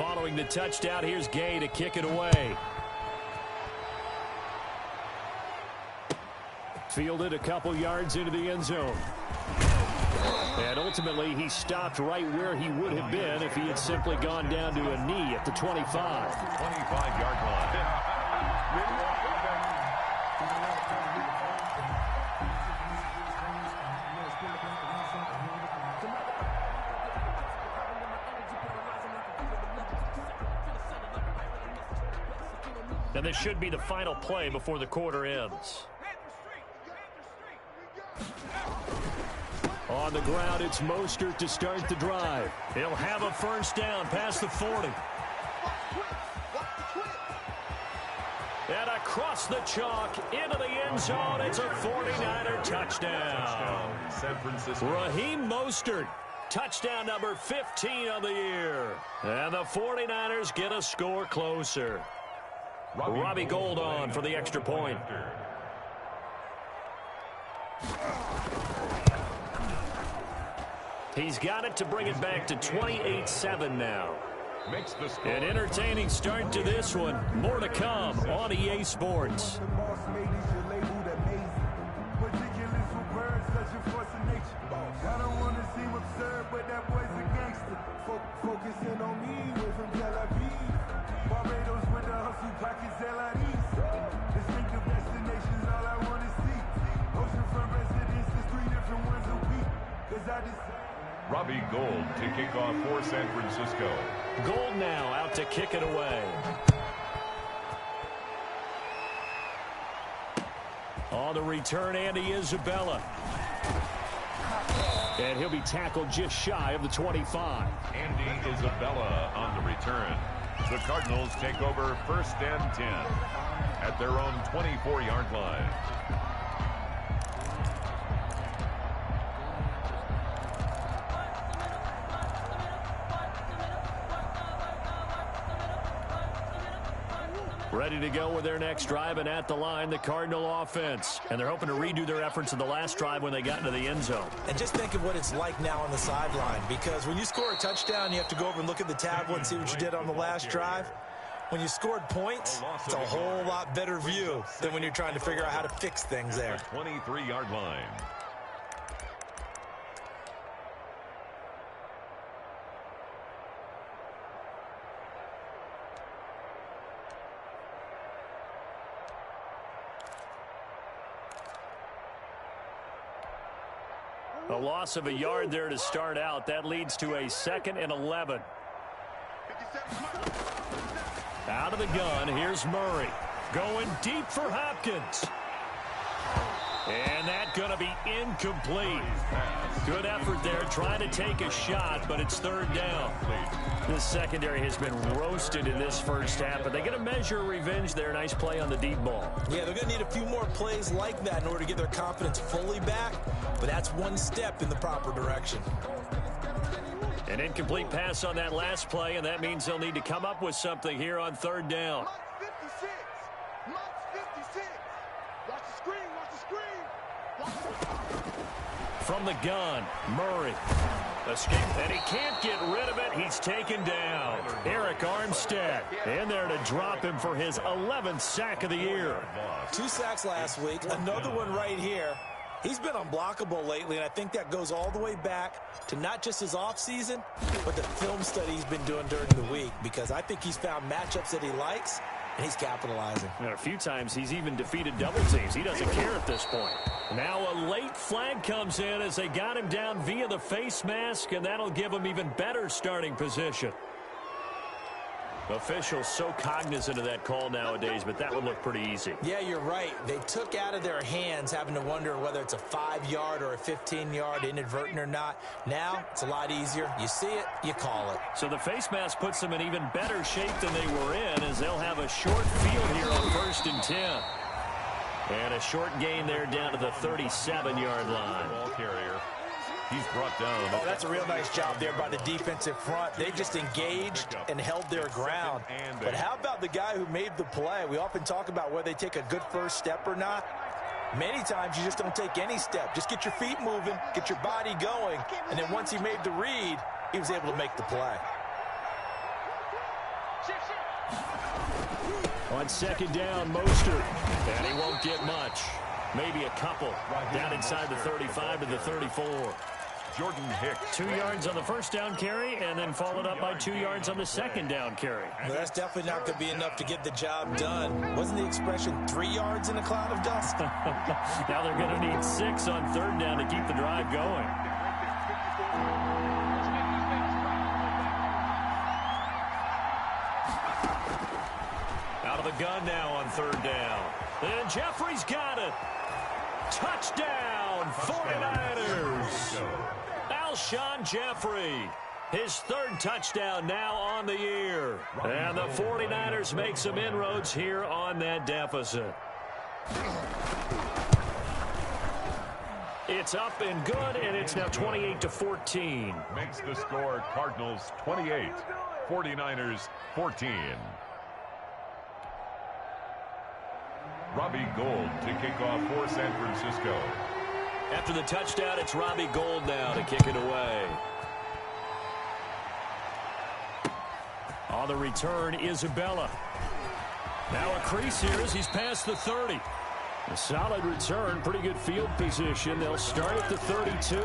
Following the touchdown, here's Gay to kick it away. Fielded a couple yards into the end zone. And ultimately, he stopped right where he would have been if he had simply gone down to a knee at the 25. 25-yard line. And this should be the final play before the quarter ends. On the ground, it's Mostert to start the drive. He'll have a first down past the 40. And across the chalk, into the end zone, it's a 49er touchdown. San Francisco. Raheem Mostert, touchdown number 15 on the year. And the 49ers get a score closer. Robbie Gould on for the extra point. He's got it to bring it back to 28-7 now. An entertaining start to this one. More to come on EA Sports. Focusing on me, we're from Tel Aviv. Barbados with the hustle pockets, LIDs. Distinctive destinations, all I want to see. Oceanfront residences, 3 different ones a week. Cause I just... Robbie Gould to kick off for San Francisco. Gould now out to kick it away. On the return, Andy Isabella. And he'll be tackled just shy of the 25. Andy Isabella on the return. The Cardinals take over 1st and 10 at their own 24-yard line. Ready to go with their next drive, and at the line, the Cardinal offense. And they're hoping to redo their efforts in the last drive when they got into the end zone. And just think of what it's like now on the sideline, because when you score a touchdown, you have to go over and look at the tablet and see what you did on the last drive. When you scored points, it's a whole lot better view than when you're trying to figure out how to fix things there. 23-yard line. A loss of a yard there to start out. That leads to a 2nd and 11. Out of the gun, here's Murray. Going deep for Hopkins. And that's going to be incomplete. Good effort there, trying to take a shot, but it's 3rd down. This secondary has been roasted in this first half, but they get a measure of revenge there. Nice play on the deep ball. Yeah, they're going to need a few more plays like that in order to get their confidence fully back, but that's one step in the proper direction. An incomplete pass on that last play, and that means they'll need to come up with something here on 3rd down. From the gun, Murray. Escape, and he can't get rid of it. He's taken down. Eric Armstead in there to drop him for his 11th sack of the year. 2 sacks last week, another one right here. He's been unblockable lately, and I think that goes all the way back to not just his offseason, but the film study he's been doing during the week, because I think he's found matchups that he likes, and he's capitalizing. And a few times he's even defeated double teams. He doesn't care at this point. Now a late flag comes in as they got him down via the face mask, and that'll give him even better starting position. Officials so cognizant of that call nowadays, but that would look pretty easy. Yeah, you're right. They took out of their hands having to wonder whether it's a 5-yard or a 15-yard, inadvertent or not. Now, it's a lot easier. You see it, you call it. So the face mask puts them in even better shape than they were in, as they'll have a short field here on 1st and 10. And a short gain there down to the 37-yard line. Ball carrier. He's brought down. Oh, that's a real nice job there by the defensive front. They just engaged and held their ground. But how about the guy who made the play? We often talk about whether they take a good first step or not. Many times you just don't take any step. Just get your feet moving, get your body going, and then once he made the read, he was able to make the play. On second down, Mostert. And he won't get much. Maybe a couple. Down inside the 35 to the 34. Jordan Hicks. 2 yards on the first down carry, and then followed up by 2 yards on the second down carry. Well, that's definitely not going to be enough to get the job done. Wasn't the expression 3 yards in a cloud of dust? Now they're going to need 6 on third down to keep the drive going. Out of the gun now on third down. And Jeffrey's got it. Touchdown, 49ers. Alshon Jeffrey, his third touchdown now on the year. And the 49ers make some inroads here on that deficit. It's up and good, and it's now 28-14. Makes the score Cardinals 28, 49ers 14. Robbie Gould to kick off for San Francisco. After the touchdown, it's Robbie Gould now to kick it away. On the return, Isabella. Now a crease here as he's past the 30. A solid return, pretty good field position. They'll start at the 32.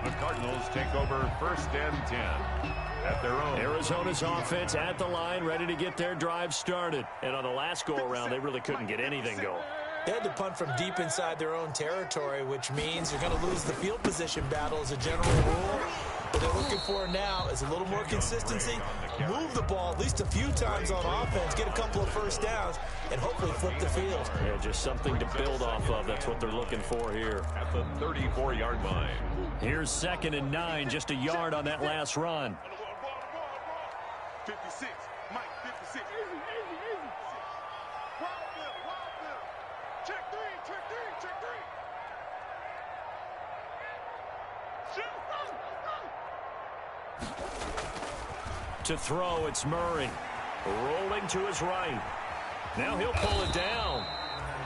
The Cardinals take over first and 10 at their own. Arizona's offense at the line, ready to get their drive started. And on the last go-around, they really couldn't get anything going. They had to punt from deep inside their own territory, which means you're going to lose the field position battle as a general rule. What they're looking for now is a little more consistency, move the ball at least a few times on offense, get a couple of first downs, and hopefully flip the field. Yeah, just something to build off of. That's what they're looking for here. At the 34-yard line. Here's 2nd and 9, just a yard on that last run. 56, Mike, 56. Easy. Check three. To throw, it's Murray. Rolling to his right. Now he'll pull it down.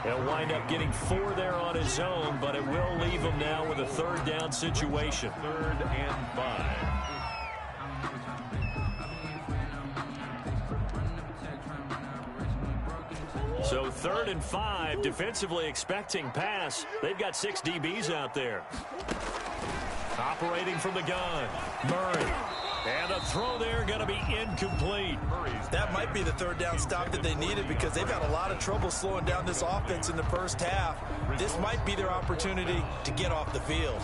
He'll wind up getting 4 there on his own, but it will leave him now with a third down situation. 3rd and 5. So 3rd and 5, defensively expecting pass. They've got 6 DBs out there. Operating from the gun, Murray. And the throw there going to be incomplete. That might be the third down stop that they needed because they've had a lot of trouble slowing down this offense in the first half. This might be their opportunity to get off the field.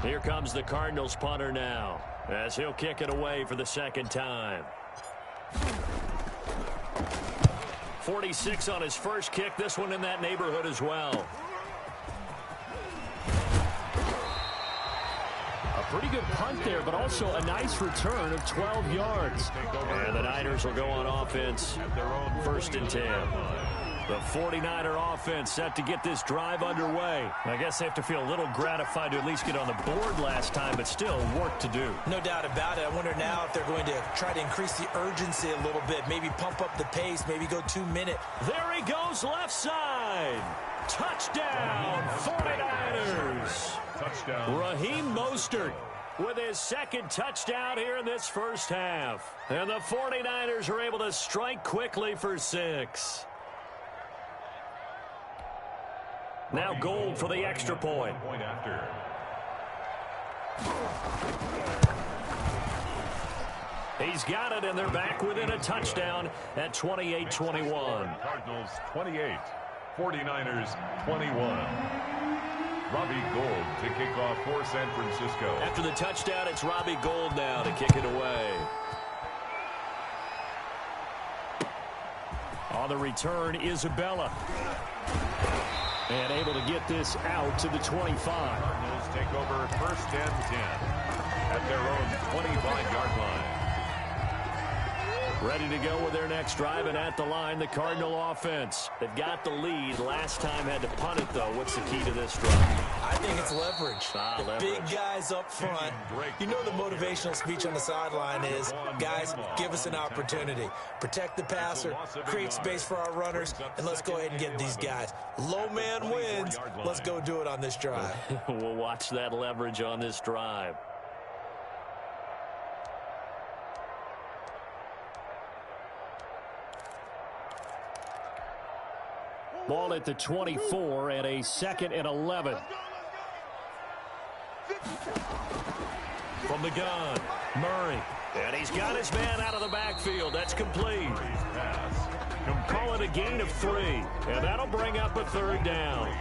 Here comes the Cardinals punter now, as he'll kick it away for the second time. 46 on his first kick, this one in that neighborhood as well. A pretty good punt there, but also a nice return of 12 yards. And the Niners will go on offense, 1st and 10. The 49er offense set to get this drive underway. I guess they have to feel a little gratified to at least get on the board last time, but still work to do. No doubt about it. I wonder now if they're going to try to increase the urgency a little bit, maybe pump up the pace, maybe go 2-minute. There he goes, left side. Touchdown, 49ers. Touchdown. Raheem Mostert with his 2nd touchdown here in this first half. And the 49ers are able to strike quickly for 6. Now Gould for the extra point. After. He's got it, and they're back within a touchdown at 28-21. Cardinals 28, 49ers 21. Robbie Gould to kick off for San Francisco. After the touchdown, it's Robbie Gould now to kick it away. On the return, Isabella. And able to get this out to the 25. Cardinals take over 1st and 10 at their own 25-yard line. Ready to go with their next drive, and at the line, the Cardinal offense. They've got the lead. Last time had to punt it, though. What's the key to this drive? I think it's leverage. The leverage. big guys up front. You know the motivational speech on the sideline is, guys, give us an opportunity. Protect the passer, create space for our runners, and let's go ahead and get these guys. Low man wins. Let's go do it on this drive. We'll watch that leverage on this drive. Ball at the 24 and a 2nd and 11. From the gun, Murray. And he's got his man out of the backfield. That's complete. Call it a gain of 3. And that'll bring up a 3rd down.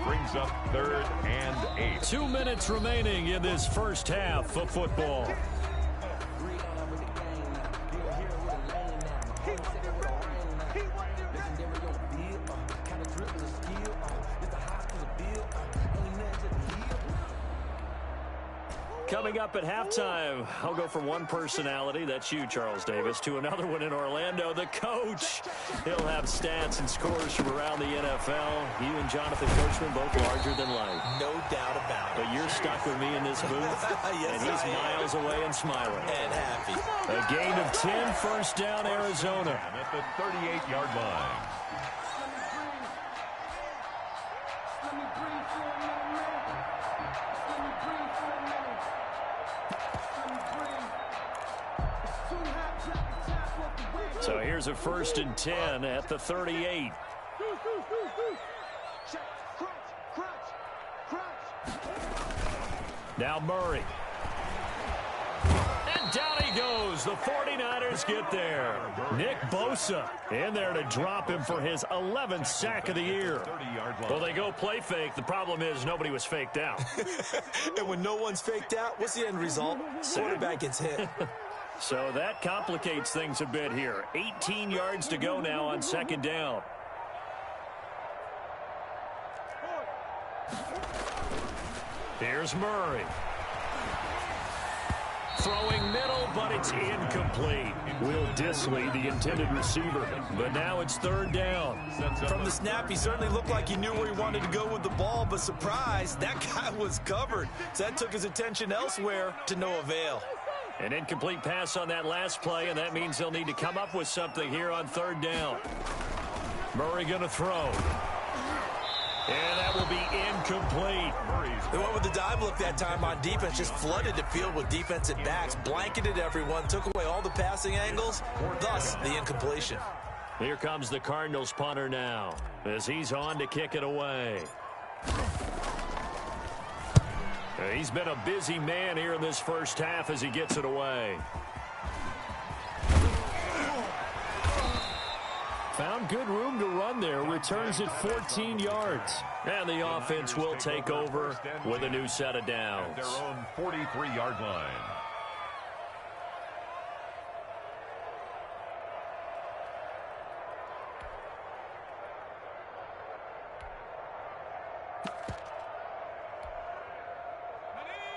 Brings up 3rd and 8. 2 minutes remaining in this first half of football. Coming up at halftime, I'll go from one personality, that's you, Charles Davis, to another one in Orlando, the coach. He'll have stats and scores from around the NFL. You and Jonathan Coachman both larger than life. No doubt about it. But you're stuck with me in this booth, yes, and he's miles away and smiling. And happy. A gain of 10, first down, Arizona. And at the 38-yard line. So here's a 1st and 10 at the 38. Now Murray. And down he goes. The 49ers get there. Nick Bosa in there to drop him for his 11th sack of the year. Well, they go play fake. The problem is nobody was faked out. And when no one's faked out, what's the end result? Quarterback gets hit. So that complicates things a bit here. 18 yards to go now on 2nd down. Here's Murray. Throwing middle, but it's incomplete. Will Disley, the intended receiver. But now it's 3rd down. From the snap, he certainly looked like he knew where he wanted to go with the ball, but surprise, that guy was covered. So that took his attention elsewhere to no avail. An incomplete pass on that last play, and that means they'll need to come up with something here on 3rd down. Murray going to throw. And that will be incomplete. They went with the dime look that time on defense, just flooded the field with defensive backs, blanketed everyone, took away all the passing angles, thus the incompletion. Here comes the Cardinals punter now, as he's on to kick it away. He's been a busy man here in this first half as he gets it away. Found good room to run there. Returns it 14 yards. And the offense will take over with a new set of downs. Their own 43-yard line.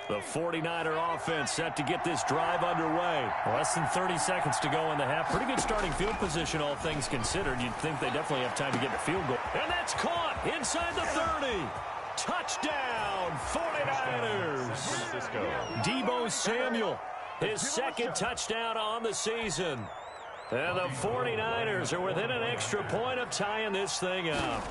The 49er offense set to get this drive underway. Less than 30 seconds to go in the half. Pretty good starting field position, all things considered. You'd think they definitely have time to get the field goal. And that's caught inside the 30. Touchdown, 49ers. Deebo Samuel, his 2nd touchdown on the season. And the 49ers are within an extra point of tying this thing up.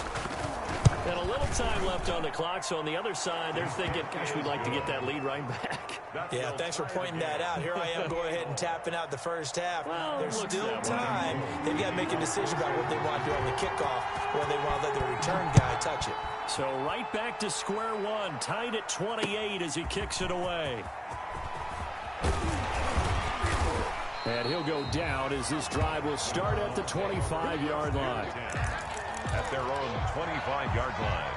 And a little time left on the clock, so on the other side, they're thinking, gosh, we'd like to get that lead right back. Yeah, thanks for pointing that out. Here I am going ahead and tapping out the first half. Well, there's still time. They've got to make a decision about what they want to do on the kickoff, or they want to let the return guy touch it. So right back to square one, tied at 28 as he kicks it away. And he'll go down as this drive will start at the 25-yard line. At their own 25-yard line.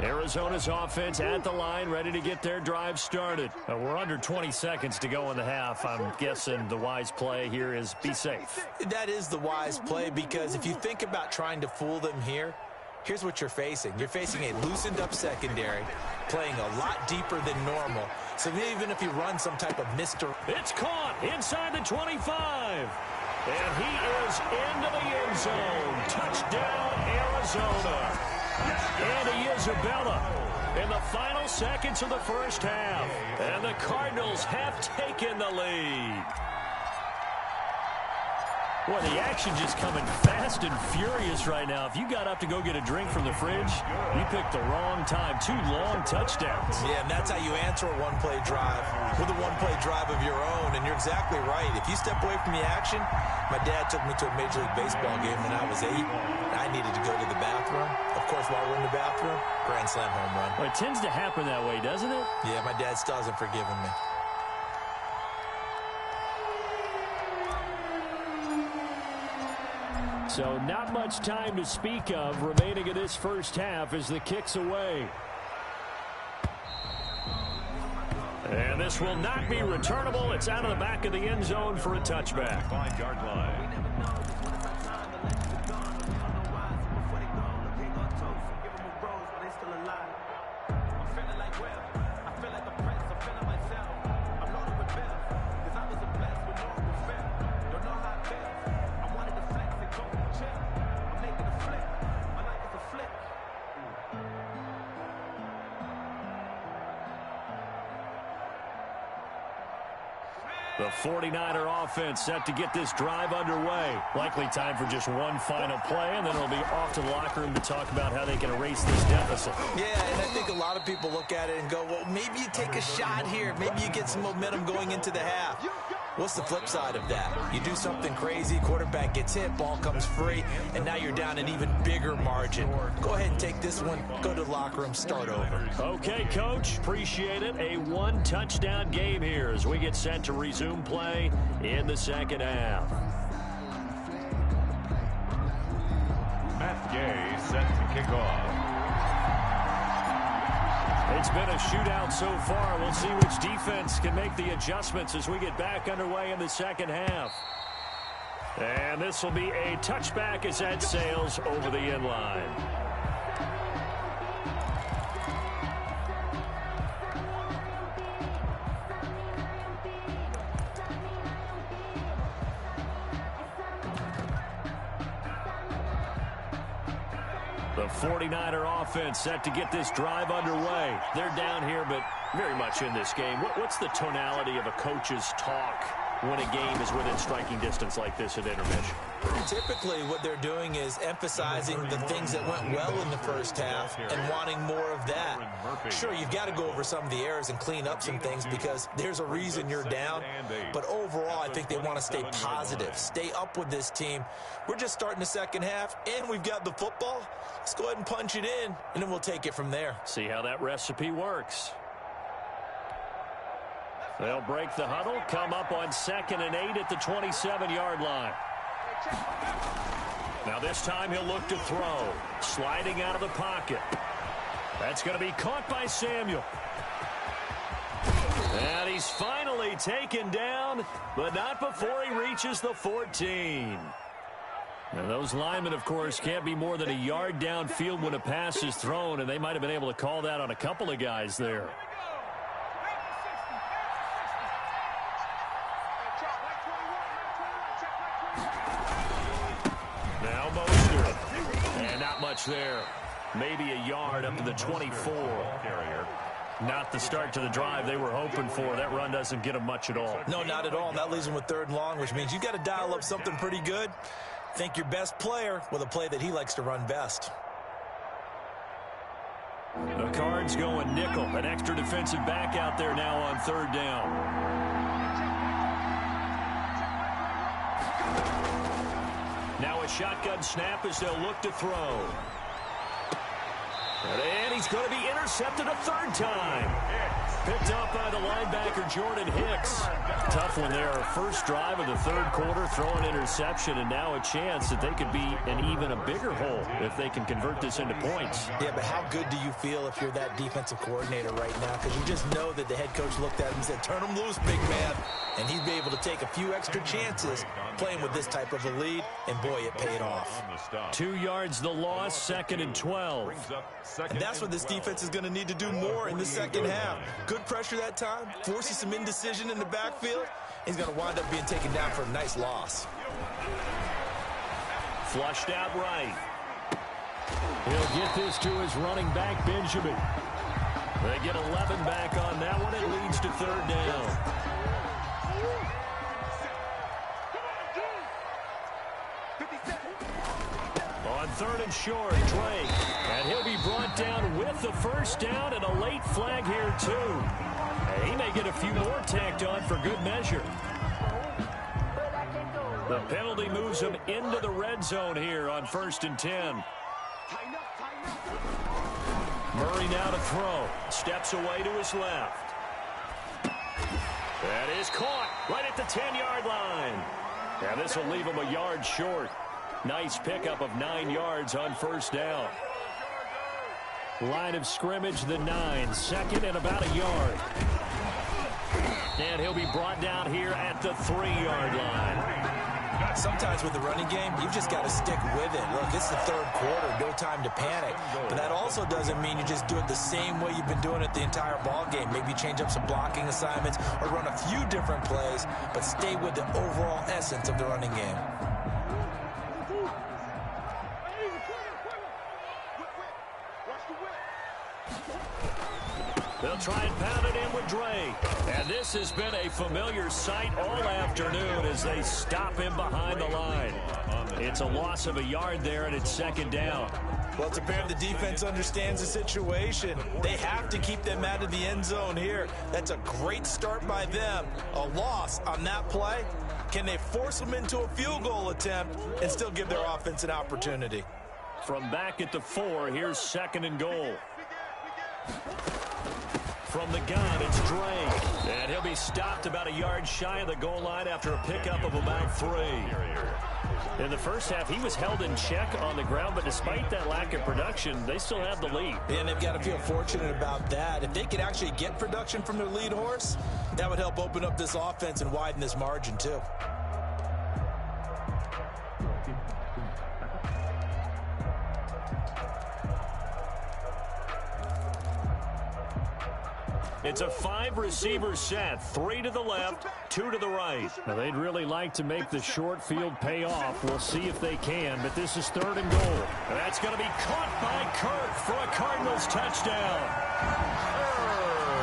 Arizona's offense at the line, ready to get their drive started. We're under 20 seconds to go in the half. I'm guessing the wise play here is be safe. That is the wise play, because if you think about trying to fool them here, here's what you're facing. You're facing a loosened-up secondary, playing a lot deeper than normal. So even if you run some type of mystery. It's caught inside the 25. And he is into the end zone. Touchdown, Arizona. And Isabella in the final seconds of the first half. And the Cardinals have taken the lead. Boy, the action just coming fast and furious right now. If you got up to go get a drink from the fridge, you picked the wrong time. 2 long touchdowns. Yeah, and that's how you answer a one-play drive with a one-play drive of your own. And you're exactly right. If you step away from the action, my dad took me to a Major League Baseball game when I was 8. I needed to go to the bathroom. Of course, while we're in the bathroom, grand slam home run. Well, it tends to happen that way, doesn't it? Yeah, my dad still hasn't forgiven me. So not much time to speak of remaining in this first half as the kick's away. And this will not be returnable. It's out of the back of the end zone for a touchback. 5-yard line. The 49er offense set to get this drive underway. Likely time for just one final play, and then it'll be off to the locker room to talk about how they can erase this deficit. Yeah, and I think a lot of people look at it and go, well, maybe you take a shot here. Maybe you get some momentum going into the half. What's the flip side of that? You do something crazy, quarterback gets hit, ball comes free, and now you're down an even bigger margin. Go ahead and take this one, go to the locker room, start over. Okay, Coach, appreciate it. A 1-touchdown game here as we get set to resume play in the second half. Matt Gay set to kick off. It's been a shootout so far. We'll see which defense can make the adjustments as we get back underway in the second half. And this will be a touchback as that sails over the end line. The 49er offense set to get this drive underway. They're down here, but very much in this game. What's the tonality of a coach's talk when a game is within striking distance like this at intermission? Typically, what they're doing is emphasizing the things that went well in the first half and wanting more of that. Sure, you've got to go over some of the errors and clean up some things because there's a reason you're down. But overall, I think they want to stay positive, stay up with this team. We're just starting the second half, and we've got the football. Let's go ahead and punch it in, and then we'll take it from there. See how that recipe works. They'll break the huddle, come up on 2nd and 8 at the 27-yard line. Now this time he'll look to throw. Sliding out of the pocket. That's going to be caught by Samuel. And he's finally taken down, but not before he reaches the 14. Now those linemen, of course, can't be more than a yard downfield when a pass is thrown, and they might have been able to call that on a couple of guys there. Now Moster. And not much there. Maybe a yard up to the 24. Not the start to the drive they were hoping for. That run doesn't get them much at all. No, not at all. And that leaves them with 3rd and long, which means you've got to dial up something pretty good. Think your best player with a play that he likes to run best. The Cards going nickel. An extra defensive back out there now on 3rd down. Now a shotgun snap as they'll look to throw. And he's going to be intercepted a 3rd time. Picked up by the linebacker, Jordan Hicks. Tough one there. First drive of the 3rd quarter, throwing interception, and now a chance that they could be in even a bigger hole if they can convert this into points. Yeah, but how good do you feel if you're that defensive coordinator right now? Because you just know that the head coach looked at him and said, turn him loose, big man. and he'd be able to take a few extra chances playing with this type of a lead, and boy, it paid off. 2 yards the loss, 2nd and 12. And that's what this defense is going to need to do more in the second half. Good pressure that time, forces some indecision in the backfield. He's going to wind up being taken down for a nice loss. Flushed out right. He'll get this to his running back, Benjamin. They get 11 back on that one. It leads to 3rd down. On 3rd and short, Drake. And he'll be brought down with the 1st down and a late flag here, too. And he may get a few more tacked on for good measure. The penalty moves him into the red zone here on 1st and 10. Murray now to throw. Steps away to his left. That is caught right at the 10-yard line. And this will leave him a yard short. Nice pickup of 9 yards on 1st down. Line of scrimmage, the 9. 2nd and about a yard. And he'll be brought down here at the 3-yard line. Sometimes with the running game, you've just got to stick with it. Look, it's the 3rd quarter, no time to panic. But that also doesn't mean you just do it the same way you've been doing it the entire ball game. Maybe change up some blocking assignments or run a few different plays, but stay with the overall essence of the running game. They'll try and pound it in with Drake. And this has been a familiar sight all afternoon as they stop him behind the line. It's a loss of a yard there, and it's 2nd down. Well, it's apparent the defense understands the situation. They have to keep them out of the end zone here. That's a great start by them. A loss on that play. Can they force them into a field goal attempt and still give their offense an opportunity? From back at the 4, here's 2nd and goal. From the gun, it's Drake. And he'll be stopped about a yard shy of the goal line after a pickup of about 3. In the first half, he was held in check on the ground, but despite that lack of production, they still have the lead. And they've got to feel fortunate about that. If they could actually get production from their lead horse, that would help open up this offense and widen this margin, too. It's a 5-receiver set, 3 to the left, 2 to the right. Now, they'd really like to make the short field pay off. We'll see if they can, but this is 3rd and goal. And that's going to be caught by Kirk for a Cardinals touchdown.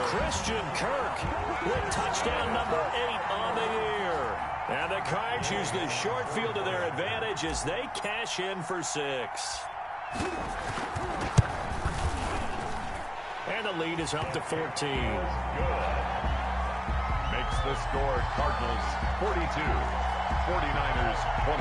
Christian Kirk with touchdown number 8 on the year. And the Cards use the short field to their advantage as they cash in for 6. And the lead is up to 14. Good. Makes the score Cardinals 42, 49ers 28.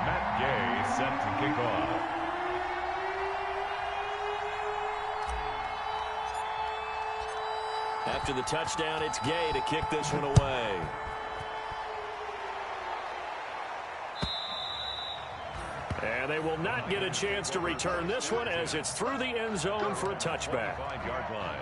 Matt Gay set to kick off. After the touchdown, it's Gay to kick this one away. And they will not get a chance to return this one as it's through the end zone for a touchback. 5-yard line.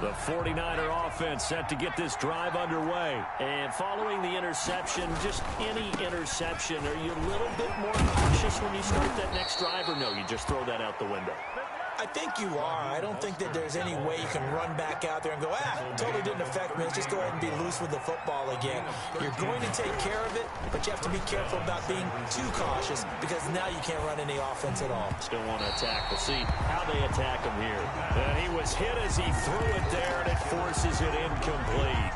The 49er offense set to get this drive underway. And following the interception, just any interception, are you a little bit more cautious when you start that next drive, or no, you just throw that out the window? I think you are. I don't think that there's any way you can run back out there and go, totally didn't affect me. Let's just go ahead and be loose with the football again. You're going to take care of it, but you have to be careful about being too cautious because now you can't run any offense at all. Still want to attack. We'll see how they attack him here. And he was hit as he threw it there, and it forces it incomplete.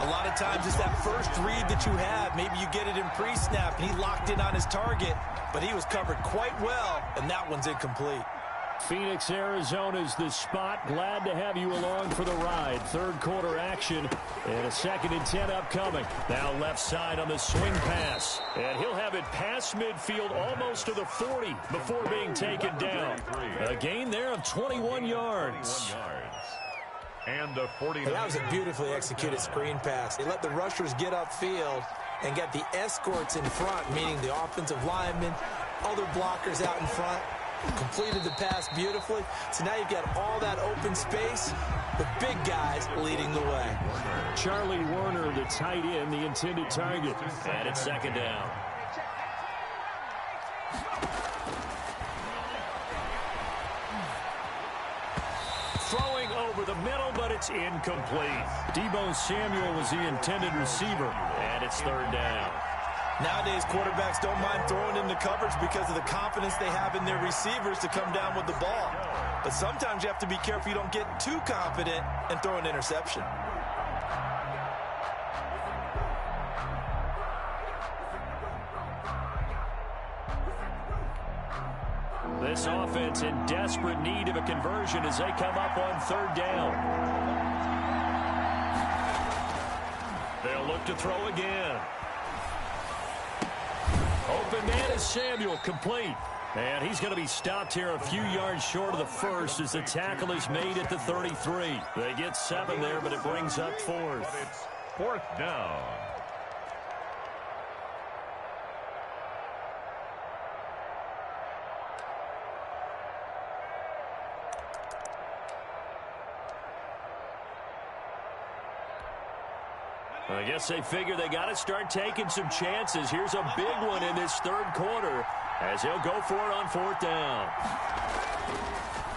A lot of times it's that first read that you have. Maybe you get it in pre-snap, and he locked in on his target, but he was covered quite well, and that one's incomplete. Phoenix, Arizona's the spot. Glad to have you along for the ride. Third quarter action and a 2nd and 10 upcoming. Now left side on the swing pass. And he'll have it past midfield almost to the 40 before being taken down. A gain there of 21 yards. And a 49. That was a beautifully executed screen pass. They let the rushers get upfield and got the escorts in front, meaning the offensive linemen, other blockers out in front. Completed the pass beautifully. So now you've got all that open space, the big guys leading the way. Charlie Werner, the tight end, the intended target. And it's 2nd down. Throwing over the middle, but it's incomplete. Deebo Samuel was the intended receiver, and it's 3rd down. Nowadays, quarterbacks don't mind throwing into coverage because of the confidence they have in their receivers to come down with the ball. But sometimes you have to be careful you don't get too confident and throw an interception. This offense in desperate need of a conversion as they come up on 3rd down. They'll look to throw again. Open man is Samuel, complete. And he's going to be stopped here a few yards short of the first as the tackle is made at the 33. They get 7 there, but it brings up 4th. But it's 4th down. I guess they figure they got to start taking some chances. Here's a big one in this 3rd quarter as he'll go for it on 4th down.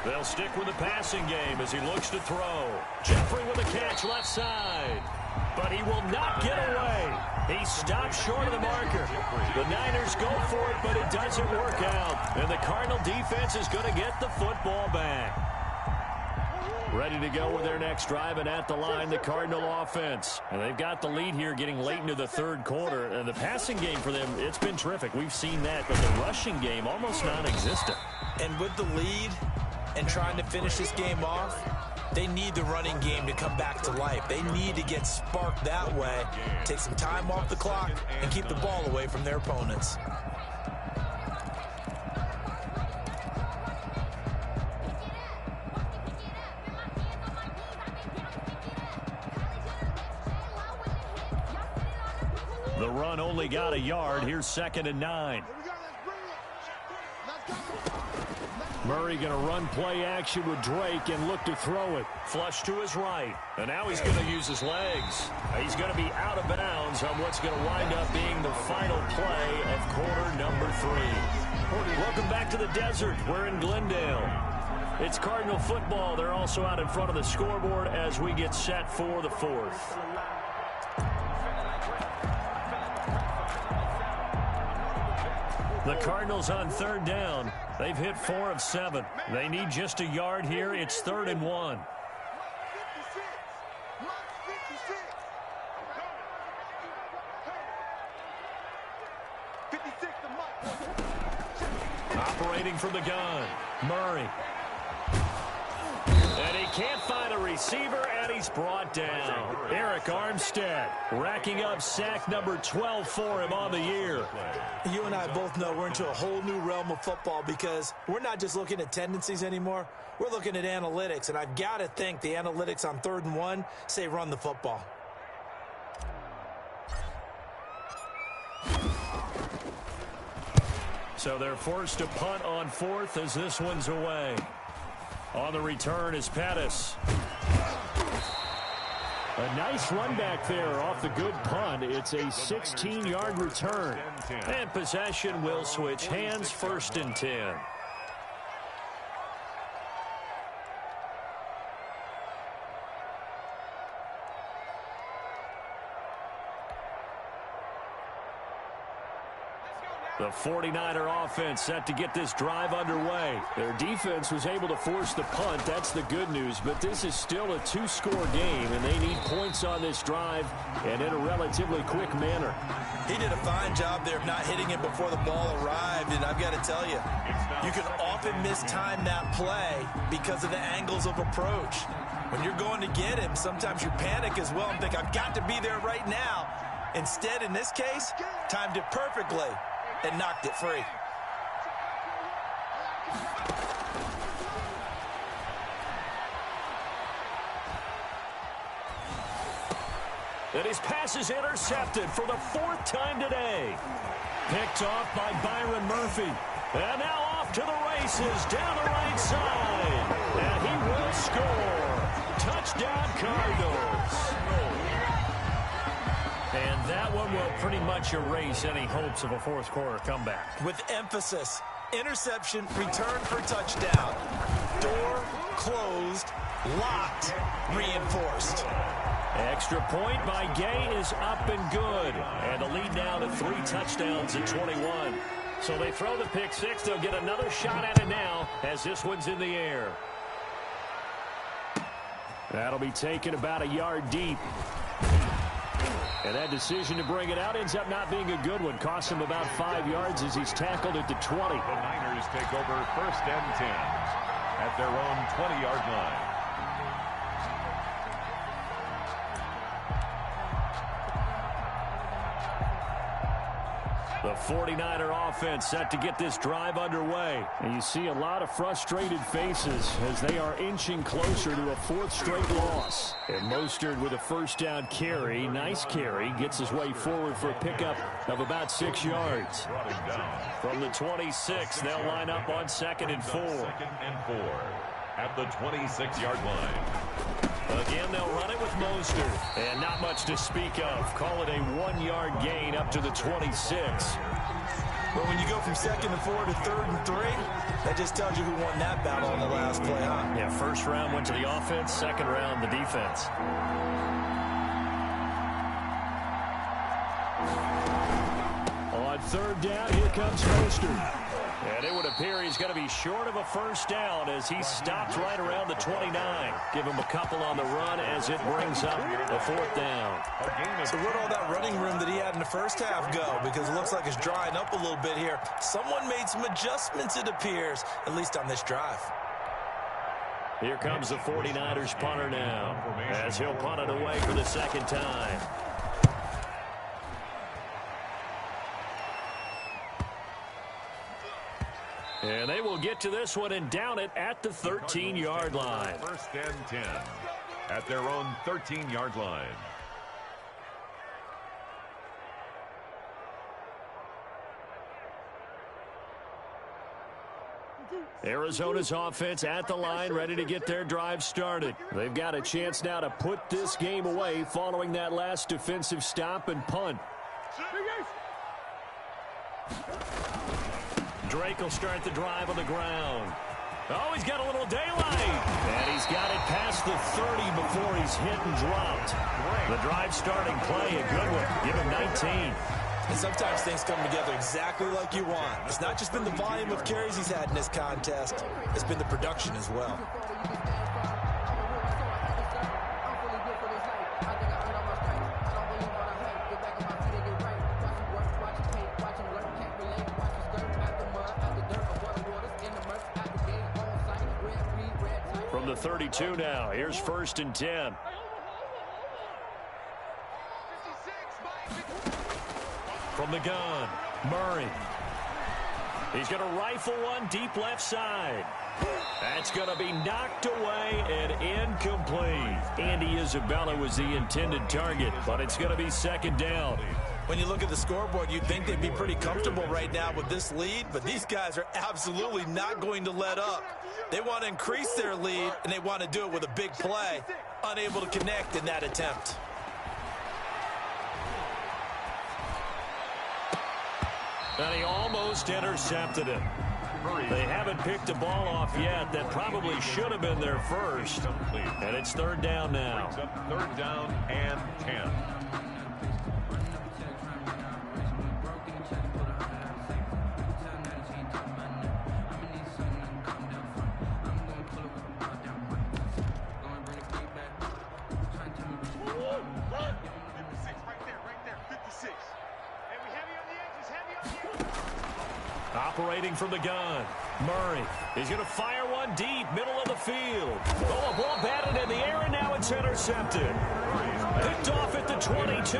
They'll stick with the passing game as he looks to throw. Jeffrey with a catch left side. But he will not get away. He stops short of the marker. The Niners go for it, but it doesn't work out. And the Cardinal defense is going to get the football back. Ready to go with their next drive, and at the line, the Cardinal offense. And they've got the lead here getting late into the 3rd quarter. And the passing game for them, it's been terrific. We've seen that, but the rushing game almost non-existent. And with the lead and trying to finish this game off, they need the running game to come back to life. They need to get sparked that way, take some time off the clock, and keep the ball away from their opponents. The run only got a yard. Here's 2nd and 9. Murray going to run play action with Drake and look to throw it. Flush to his right. And now he's going to use his legs. He's going to be out of bounds on what's going to wind up being the final play of quarter number 3. Welcome back to the desert. We're in Glendale. It's Cardinal football. They're also out in front of the scoreboard as we get set for the 4th. The Cardinals on 3rd down. They've hit 4 of 7. They need just a yard here. It's 3rd and 1. Operating from the gun, Murray. And he can't find a receiver, and he's brought down. Eric Armstead racking up sack number 12 for him on the year. You and I both know we're into a whole new realm of football because we're not just looking at tendencies anymore. We're looking at analytics, and I've got to think the analytics on 3rd and 1 say run the football. So they're forced to punt on 4th as this one's away. On the return is Pettis. A nice run back there off the good punt. It's a 16-yard return. And possession will switch hands, 1st and 10. The The 49er offense set to get this drive underway. Their defense was able to force the punt. That's the good news. But this is still a two-score game, and they need points on this drive and in a relatively quick manner. He did a fine job there of not hitting it before the ball arrived. And I've got to tell you, you can often mistime that play because of the angles of approach. When you're going to get him, sometimes you panic as well and think, I've got to be there right now. Instead, in this case, timed it perfectly and knocked it free. And his pass is intercepted for the fourth time today. Picked off by Byron Murphy. And now off to the races down the right side. And he will score. Touchdown, Cardinals. And that one will pretty much erase any hopes of a fourth quarter comeback. With emphasis, interception, return for touchdown. Door closed, locked, reinforced. Extra point by Gay is up and good. And the lead now to 3 touchdowns in 21. So they throw the pick six. They'll get another shot at it now as this one's in the air. That'll be taken about a yard deep. And that decision to bring it out ends up not being a good one. Cost him about 5 yards as he's tackled at the 20. The Niners take over 1st and 10 at their own 20-yard line. The 49er offense set to get this drive underway. And you see a lot of frustrated faces as they are inching closer to a 4th straight loss. And Mostert with a first down carry. Nice carry. Gets his way forward for a pickup of about 6 yards. From the 26, they'll line up on 2nd and 4. 2nd and 4 at the 26-yard line. Again, they'll run it with Mostert. And not much to speak of. Call it a 1-yard gain up to the 26. But when you go from 2nd and 4 to 3rd and 3, that just tells you who won that battle on the last play, huh? Yeah, first round went to the offense, second round the defense. On 3rd down, here comes Mostert. And it would appear he's going to be short of a first down as he stopped right around the 29. Give him a couple on the run as it brings up a 4th down. So where'd all that running room that he had in the first half go? Because it looks like it's drying up a little bit here. Someone made some adjustments, it appears, at least on this drive. Here comes the 49ers punter now as he'll punt it away for the 2nd time. And they will get to this one and down it at the 13-yard line. 1st and 10 at their own 13-yard line. Arizona's offense at the line, ready to get their drive started. They've got a chance now to put this game away following that last defensive stop and punt. Drake will start the drive on the ground. Oh, he's got a little daylight. And he's got it past the 30 before he's hit and dropped. The drive starting play, a good one. Give him 19. And sometimes things come together exactly like you want. It's not just been the volume of carries he's had in this contest. It's been the production as well. From the 32 now, here's 1st and 10. From the gun, Murray. He's going to rifle one deep left side. That's going to be knocked away and incomplete. Andy Isabella was the intended target, but it's going to be 2nd down. When you look at the scoreboard, you'd think they'd be pretty comfortable right now with this lead, but these guys are absolutely not going to let up. They want to increase their lead, and they want to do it with a big play. Unable to connect in that attempt. And he almost intercepted it. They haven't picked the ball off yet. That probably should have been their first. And it's 3rd down now. 3rd down and 10. Operating from the gun. Murray is going to fire one deep, middle of the field. Oh, a ball batted in the air, and now it's intercepted. Picked off at the 22.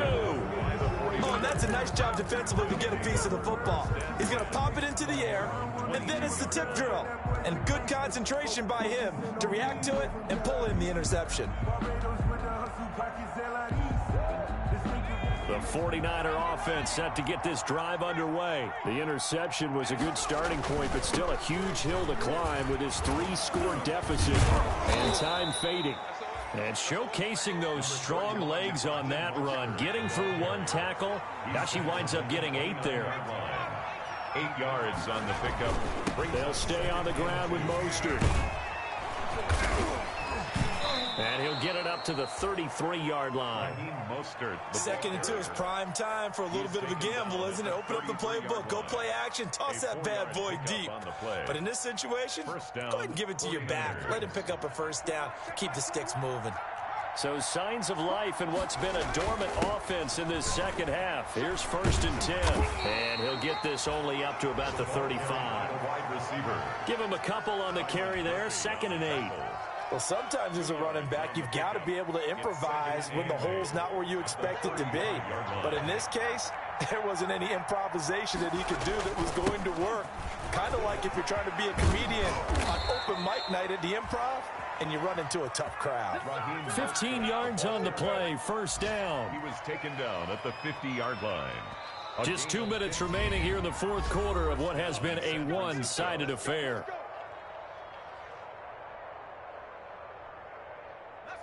Oh, and that's a nice job defensively to get a piece of the football. He's going to pop it into the air, and then it's the tip drill. And good concentration by him to react to it and pull in the interception. The 49er offense set to get this drive underway. The interception was a good starting point, but still a huge hill to climb with his 3-score deficit and time fading. And showcasing those strong legs on that run, getting through one tackle. Now she winds up getting 8 there. 8 yards on the pickup. They'll stay on the ground with Mostert. And he'll get it up to the 33-yard line. Second and 2 is prime time for a little bit of a gamble, isn't it? Open up the playbook, go play action, toss that bad boy deep. But in this situation, go ahead and give it to your back. Let him pick up a first down, keep the sticks moving. So signs of life in what's been a dormant offense in this second half. Here's 1st and 10. And he'll get this only up to about the 35. Give him a couple on the carry there. 2nd and 8. Well, sometimes as a running back, you've got to be able to improvise when the hole's not where you expect it to be. But in this case, there wasn't any improvisation that he could do that was going to work. Kind of like if you're trying to be a comedian on open mic night at the Improv and you run into a tough crowd. 15 yards on the play, 1st down. He was taken down at the 50-yard line. Just 2 minutes remaining here in the 4th quarter of what has been a one-sided affair.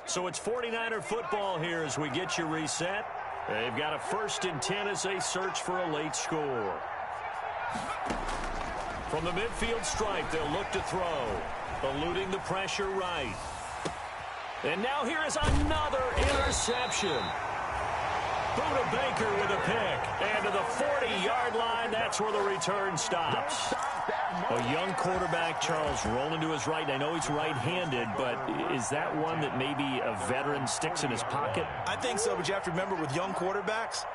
So it's 49er football here as we get you reset. They've got a 1st and 10 as they search for a late score. From the midfield stripe, they'll look to throw. Eluding the pressure right. And now here is another interception. Buda Baker with a pick. And to the 40-yard line, that's where the return stops. A young quarterback, Charles, rolling to his right. I know he's right-handed, but is that one that maybe a veteran sticks in his pocket? I think so, but you have to remember with young quarterbacks,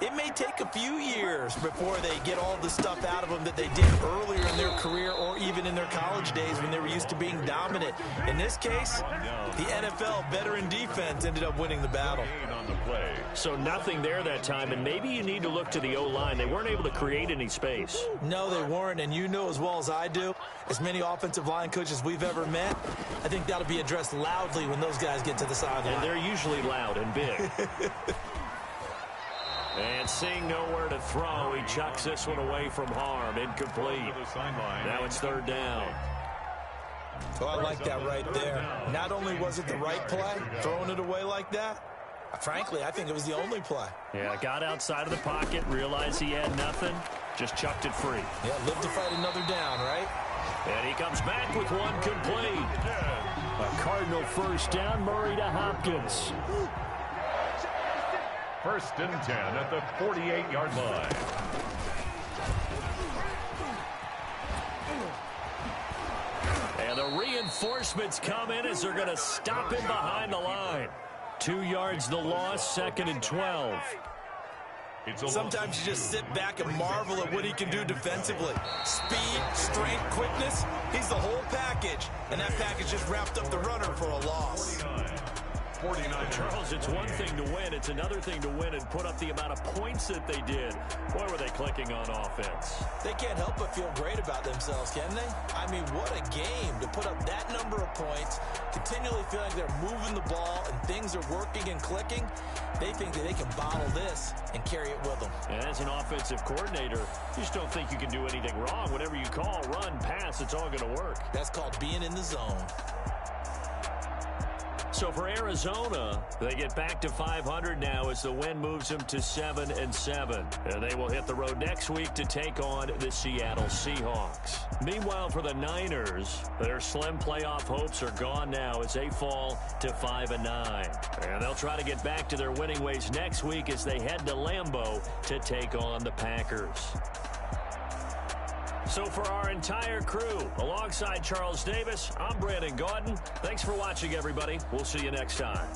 it may take a few years before they get all the stuff out of them that they did earlier in their career or even in their college days when they were used to being dominant. In this case, the NFL veteran defense ended up winning the battle. So nothing there that time, and maybe you need to look to the O-line. They weren't able to create any space. No, they weren't, and you know as well as I do, as many offensive line coaches we've ever met, I think that'll be addressed loudly when those guys get to the sideline. And they're usually loud and big. And seeing nowhere to throw, he chucks this one away from harm. Incomplete. Now it's 3rd down. Oh, I like that right there. Not only was it the right play, throwing it away like that, frankly, I think it was the only play. Yeah, got outside of the pocket, realized he had nothing, just chucked it free. Yeah, live to fight another down, right? And he comes back with one complete. A Cardinal 1st down, Murray to Hopkins. 1st and 10 at the 48-yard line. And the reinforcements come in as they're going to stop him behind the line. 2 yards the loss, 2nd and 12. Sometimes you just sit back and marvel at what he can do defensively. Speed, strength, quickness, he's the whole package. And that package just wrapped up the runner for a loss. 49. Charles, it's one thing to win. It's another thing to win and put up the amount of points that they did. Boy, were they clicking on offense. They can't help but feel great about themselves, can they? I mean, what a game to put up that number of points, continually feel like they're moving the ball and things are working and clicking. They think that they can bottle this and carry it with them. And as an offensive coordinator, you just don't think you can do anything wrong. Whatever you call, run, pass, it's all going to work. That's called being in the zone. So for Arizona, they get back to 500 now as the win moves them to 7-7. And they will hit the road next week to take on the Seattle Seahawks. Meanwhile, for the Niners, their slim playoff hopes are gone now as they fall to 5-9. And they'll try to get back to their winning ways next week as they head to Lambeau to take on the Packers. So for our entire crew, alongside Charles Davis, I'm Brandon Gaudin. Thanks for watching, everybody. We'll see you next time.